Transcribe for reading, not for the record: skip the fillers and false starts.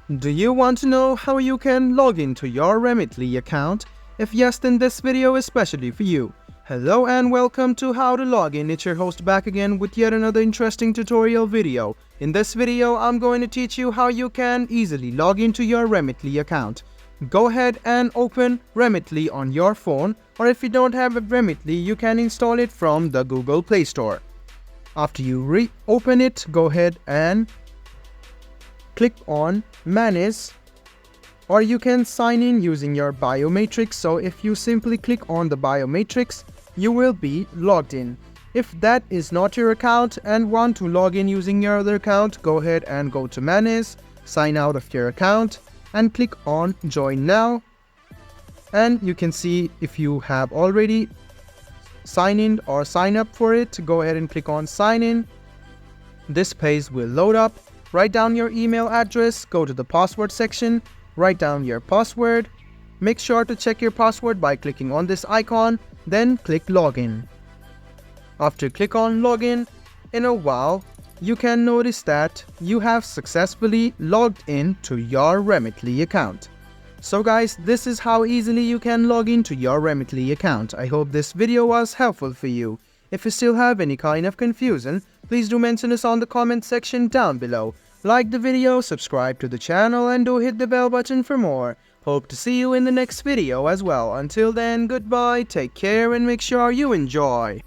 Do you want to know how you can log into your Remitly account? If yes, then this video is specially for you. Hello and welcome to How to Log In. It's your host back again with yet another interesting tutorial video. In this video, I'm going to teach you how you can easily log into your Remitly account. Go ahead and open Remitly on your phone, or if you don't have a Remitly, you can install it from the Google Play Store. After you reopen it, go ahead and click on Manage, or you can sign in using your biometrics. So if you simply click on the biometrics, you will be logged in. If that is not your account and want to log in using your other account, go ahead and go to Manage, sign out of your account and click on Join Now. And you can see if you have already signed in or sign up for it, go ahead and click on Sign In. This page will load up. Write down your email address, go to the password section, write down your password. Make sure to check your password by clicking on this icon, then click Login. After click on Login, in a while, you can notice that you have successfully logged in to your Remitly account. So guys, this is how easily you can log into your Remitly account. I hope this video was helpful for you. If you still have any kind of confusion, please do mention us on the comment section down below. Like the video, subscribe to the channel and do hit the bell button for more. Hope to see you in the next video as well. Until then, goodbye, take care and make sure you enjoy.